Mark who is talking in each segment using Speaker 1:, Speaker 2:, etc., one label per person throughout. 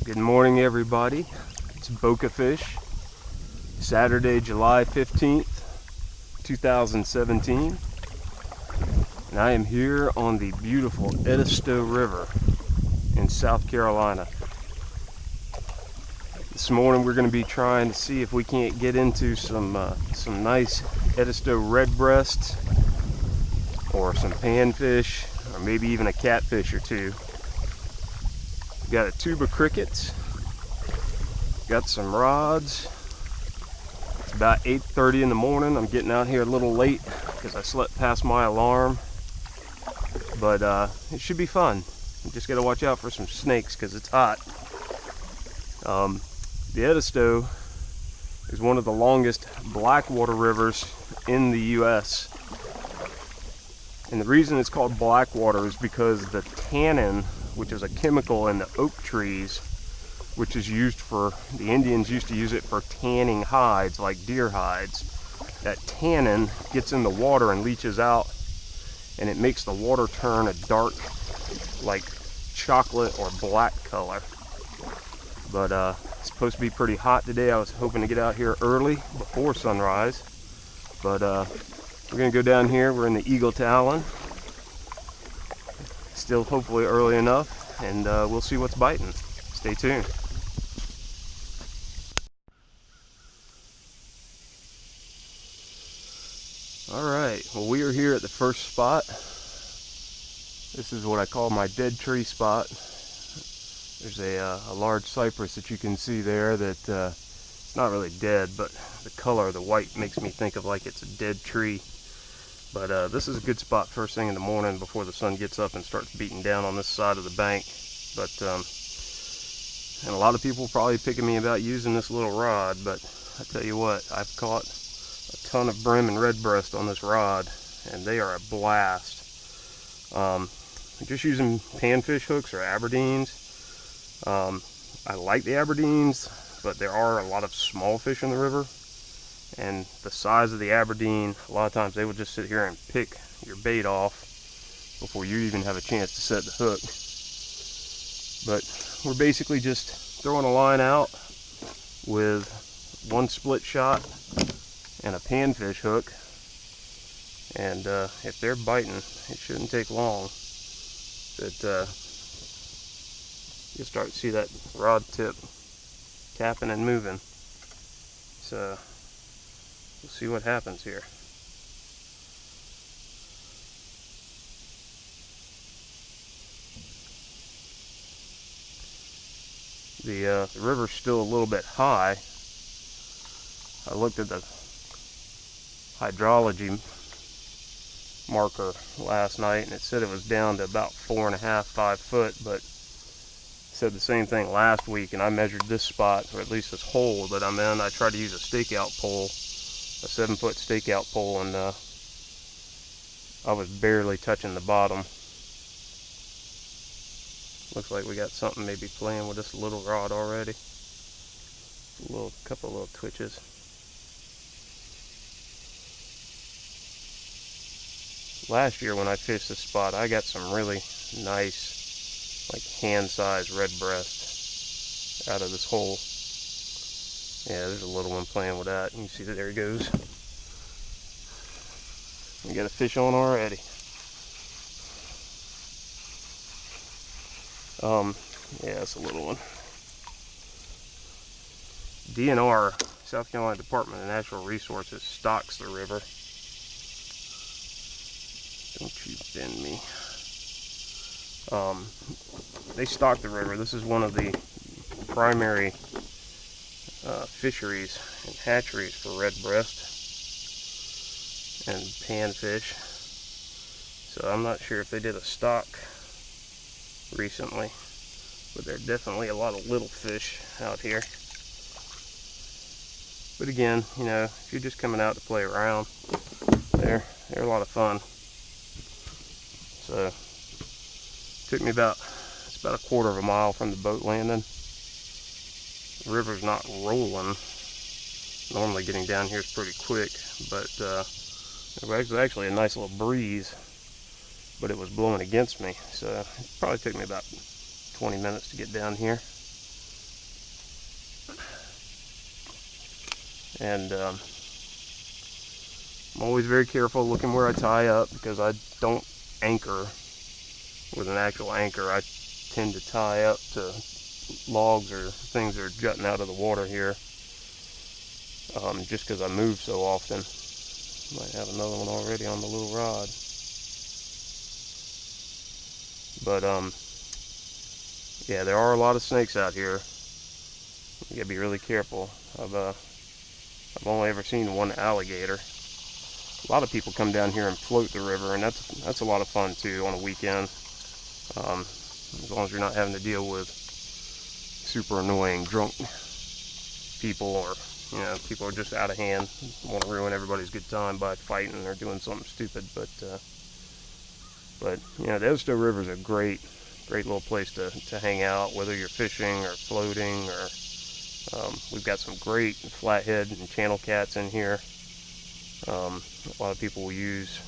Speaker 1: Good morning, everybody. It's Boca Fish, Saturday, July 15th, 2017. And I am here on the beautiful Edisto River in South Carolina. This morning we're going to be trying to see if we can't get into some nice Edisto redbreast or some panfish or maybe even a catfish or two. We've got a tube of crickets, got some rods. It's about 8:30 in the morning. I'm getting out here a little late because I slept past my alarm, but it should be fun. You just got to watch out for some snakes because it's hot. The Edisto is one of the longest blackwater rivers in the US. And the reason it's called blackwater is because the tannin, which is a chemical in the oak trees, which is used for, the Indians used to use it for tanning hides, like deer hides. That tannin gets in the water and leaches out, and it makes the water turn a dark, like chocolate or black color. But it's supposed to be pretty hot today. I was hoping to get out here early, before sunrise. But we're gonna go down here. We're in the Eagle Talon. Still hopefully early enough, and we'll see what's biting. Stay tuned. Alright, well, we are here at the first spot. This is what I call my dead tree spot. There's a large cypress that you can see there that it's not really dead, but the color, the white, makes me think of like it's a dead tree. But this is a good spot first thing in the morning before the sun gets up and starts beating down on this side of the bank. But and a lot of people probably picking me about using this little rod, but I tell you what, I've caught a ton of bream and redbreast on this rod, and they are a blast. I'm just using panfish hooks or Aberdeens. I like the Aberdeens, but there are a lot of small fish in the river, and the size of the Aberdeen, a lot of times they will just sit here and pick your bait off before you even have a chance to set the hook. But we're basically just throwing a line out with one split shot and a panfish hook, and if they're biting, it shouldn't take long. But you'll start to see that rod tip tapping and moving. So we'll see what happens here. The river's still a little bit high. I looked at the hydrology marker last night and it said it was down to about 4.5, 5 foot, but said the same thing last week, and I measured this spot, or at least this hole that I'm in. I tried to use a stakeout pole, a 7-foot stakeout pole, and I was barely touching the bottom. Looks like we got something maybe playing with this little rod already. Couple of little twitches. Last year when I fished this spot, I got some really nice, like hand-sized redbreast out of this hole. Yeah, there's a little one playing with that. You can see that there he goes. We got a fish on already. Yeah, it's a little one. DNR, South Carolina Department of Natural Resources, stocks the river. Don't you bend me. They stock the river. This is one of the primary fisheries and hatcheries for redbreast and panfish. So I'm not sure if they did a stock recently, but there are definitely a lot of little fish out here. But again, you know, if you're just coming out to play around, they're a lot of fun. So took me it's about 1/4 mile from the boat landing. The river's not rolling. Normally getting down here is pretty quick, but it was actually a nice little breeze, but it was blowing against me, so it probably took me about 20 minutes to get down here. And I'm always very careful looking where I tie up, because I don't anchor with an actual anchor. I tend to tie up to logs or things that are jutting out of the water here, just because I move so often. Might have another one already on the little rod. But yeah, there are a lot of snakes out here. You gotta be really careful. I've only ever seen one alligator. A lot of people come down here and float the river, and that's a lot of fun too on a weekend. As long as you're not having to deal with super annoying drunk people, or people are just out of hand, want to ruin everybody's good time by fighting or doing something stupid. But the Edisto River is a great little place to hang out, whether you're fishing or floating, or we've got some great flathead and channel cats in here. A lot of people will use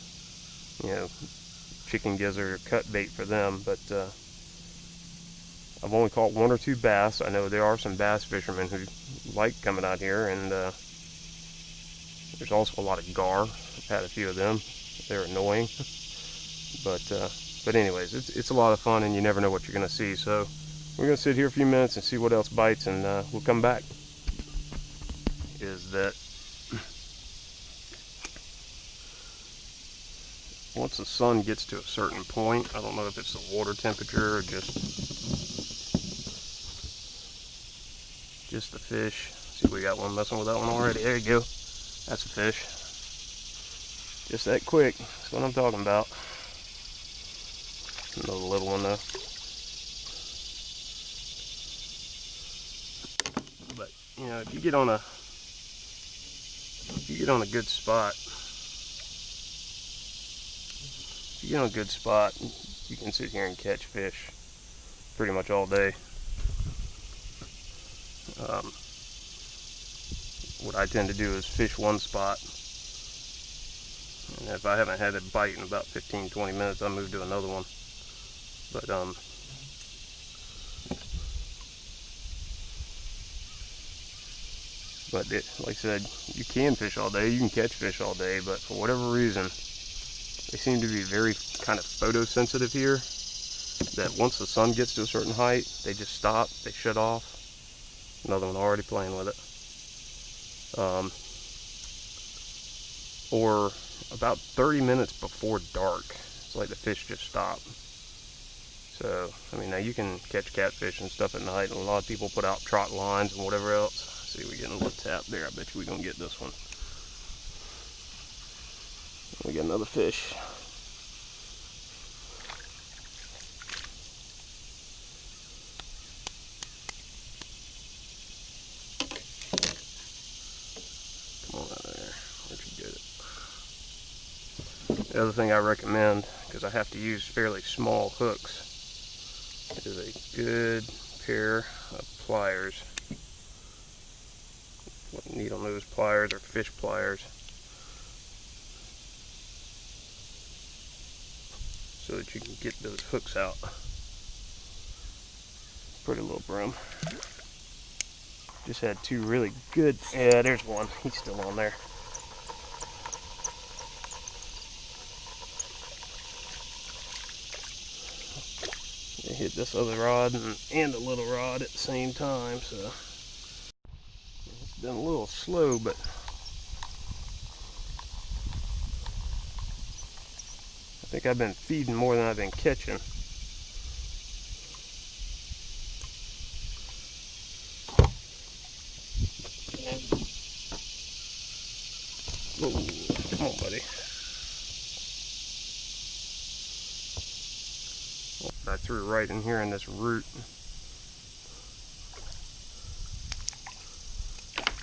Speaker 1: chicken gizzard or cut bait for them, but I've only caught 1 or 2 bass. I know there are some bass fishermen who like coming out here, and there's also a lot of gar. I've had a few of them. They're annoying, but anyways, it's a lot of fun, and you never know what you're going to see. So we're going to sit here a few minutes and see what else bites, and we'll come back. Is that once the sun gets to a certain point, I don't know if it's the water temperature or just the fish. See, we got one messing with that one already. There you go. That's a fish. Just that quick. That's what I'm talking about. Another little one though. But if you get on a good spot, you can sit here and catch fish pretty much all day. What I tend to do is fish one spot, and if I haven't had a bite in about 15-20 minutes, I move to another one. But like I said, you can fish all day, you can catch fish all day, but for whatever reason, they seem to be very kind of photosensitive here, that once the sun gets to a certain height, they just stop, they shut off. Another one already playing with it. Or about 30 minutes before dark, it's like the fish just stop. So, now you can catch catfish and stuff at night, and a lot of people put out trot lines and whatever else. See, we're getting a little tap there. I bet you we're going to get this one. We got another fish. Come on out of there. Where'd you get it? The other thing I recommend, because I have to use fairly small hooks, is a good pair of pliers. Needle nose pliers or fish pliers, so that you can get those hooks out. Pretty little bream. Just had 2 really good, yeah, there's one, he's still on there. I hit this other rod and a little rod at the same time, so it's been a little slow, but I think I've been feeding more than I've been catching. Whoa, come on, buddy. I threw right in here in this root,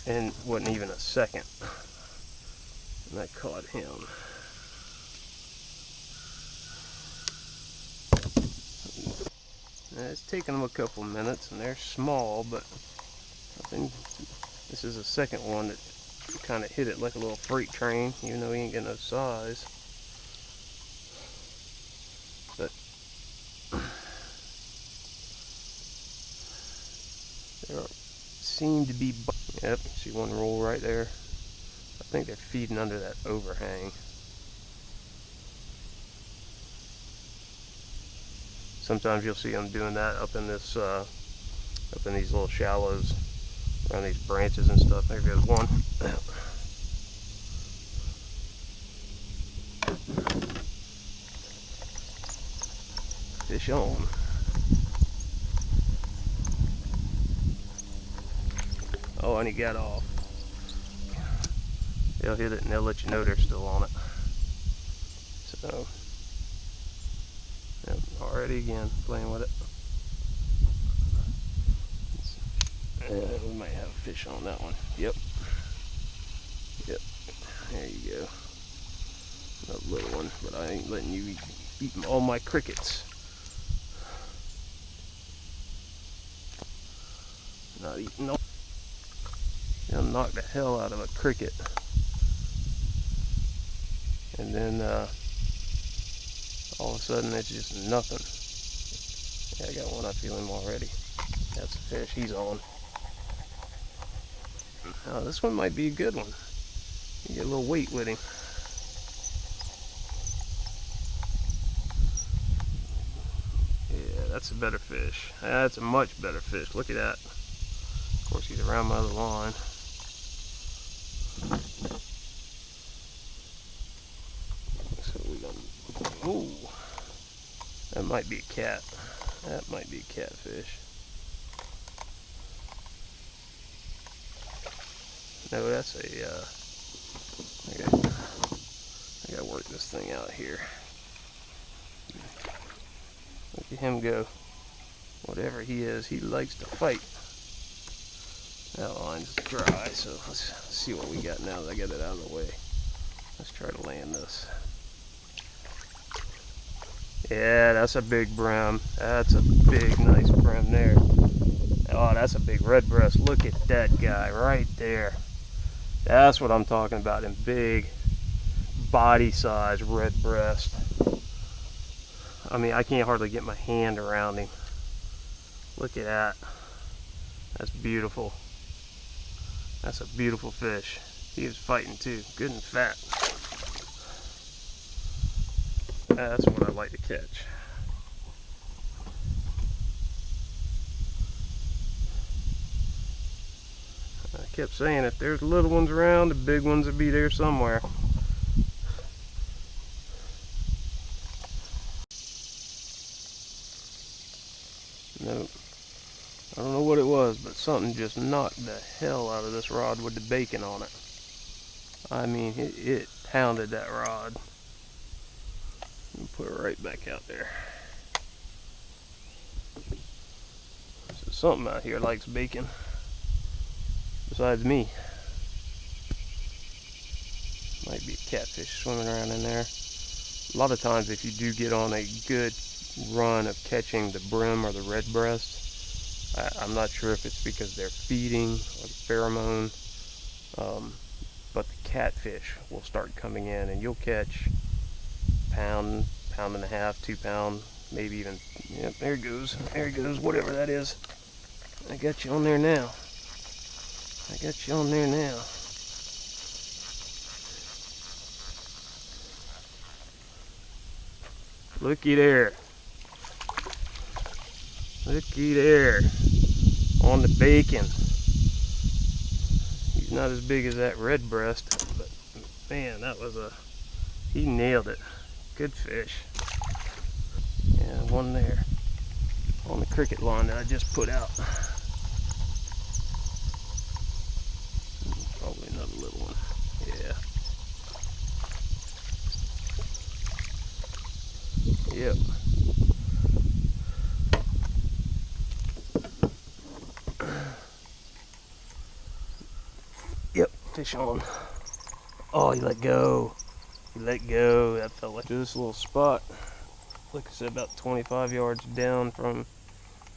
Speaker 1: and wasn't even a second, and I caught him. And it's taken them a couple minutes, and they're small, but I think this is the second one that kind of hit it like a little freight train, even though he ain't got no size. But seem to be, yep, see one roll right there. I think they're feeding under that overhang. Sometimes you'll see them doing that up in this, up in these little shallows, around these branches and stuff. There goes one. Fish on. Oh, and he got off. They'll hit it and they'll let you know they're still on it. So, yep, already again playing with it. We might have a fish on that one. Yep. Yep. There you go. Another little one, but I ain't letting you eat all my crickets. Not eating no. They'll knock the hell out of a cricket. And then all of a sudden it's just nothing. Yeah, I got one. I feel him already. That's a fish. He's on. Now this one might be a good one. You get a little weight with him. Yeah, that's a better fish. That's a much better fish. Look at that. Of course, he's around my other line. So we got. Ooh, that might be a cat. That might be a catfish. No, that's a. I gotta work this thing out here. Look at him go. Whatever he is, he likes to fight. That line's dry, so let's see what we got now that I got it out of the way. Let's try to land this. Yeah, that's a big bream. That's a big, nice bream there. Oh, that's a big redbreast. Look at that guy right there. That's what I'm talking about, in big body size redbreast. I mean, I can't hardly get my hand around him. Look at that. That's beautiful. That's a beautiful fish. He was fighting too, good and fat. That's what I like to catch. I kept saying if there's little ones around, the big ones will be there somewhere. Nope. I don't know what it was, but something just knocked the hell out of this rod with the bacon on it. I mean, it pounded that rod. Put it right back out there. So something out here likes bacon besides me. Might be a catfish swimming around in there. A lot of times if you do get on a good run of catching the bream or the redbreast, I'm not sure if it's because they're feeding or the pheromone, but the catfish will start coming in and you'll catch pound, pound and a half, 2 pound, maybe even, yep, there he goes, whatever that is. I got you on there now. I got you on there now. Looky there. Looky there. On the bacon. He's not as big as that redbreast, but man, that was he nailed it. Good fish. Yeah, one there on the cricket line that I just put out. Probably another little one. Yeah. Yep. Yep, fish on. Oh, he let go. He let go. That felt like this little spot. Like I said, about 25 yards down from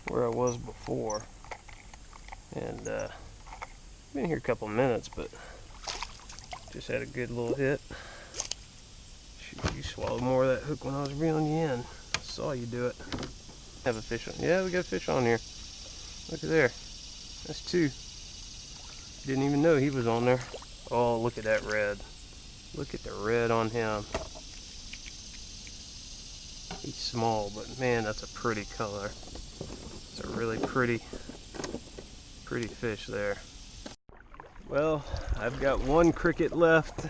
Speaker 1: where I was before. And been here a couple minutes, but just had a good little hit. Shoot, you swallowed more of that hook when I was reeling you in. I saw you do it. Have a fish on. Yeah, we got a fish on here. Look at there. That's 2. Didn't even know he was on there. Oh, look at that red. Look at the red on him. He's small, but man, that's a pretty color. It's a really pretty fish there. Well, I've got one cricket left.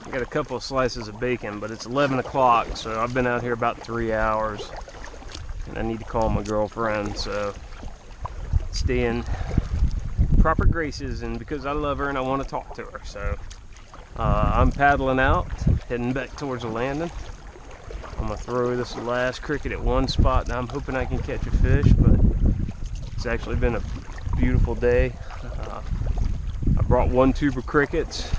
Speaker 1: I got a couple of slices of bacon, but it's 11 o'clock, so I've been out here about 3 hours. And I need to call my girlfriend, so stay in proper graces, and because I love her and I want to talk to her. So I'm paddling out, heading back towards the landing. I'm gonna throw this last cricket at one spot, and I'm hoping I can catch a fish, but it's actually been a beautiful day. I brought one tube of crickets.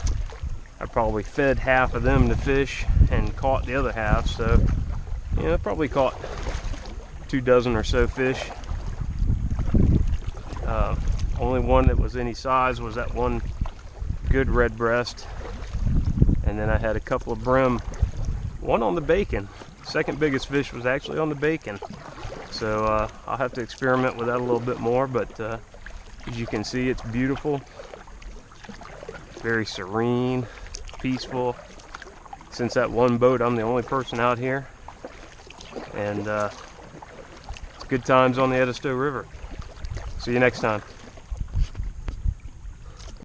Speaker 1: I probably fed half of them to fish and caught the other half, so you know, I probably caught 2 dozen or so fish. Only one that was any size was that one good redbreast, and then I had a couple of bream, one on the bacon. Second biggest fish was actually on the bacon, so I'll have to experiment with that a little bit more, but as you can see, it's beautiful, very serene, peaceful. Since that one boat, I'm the only person out here, and it's good times on the Edisto River. See you next time.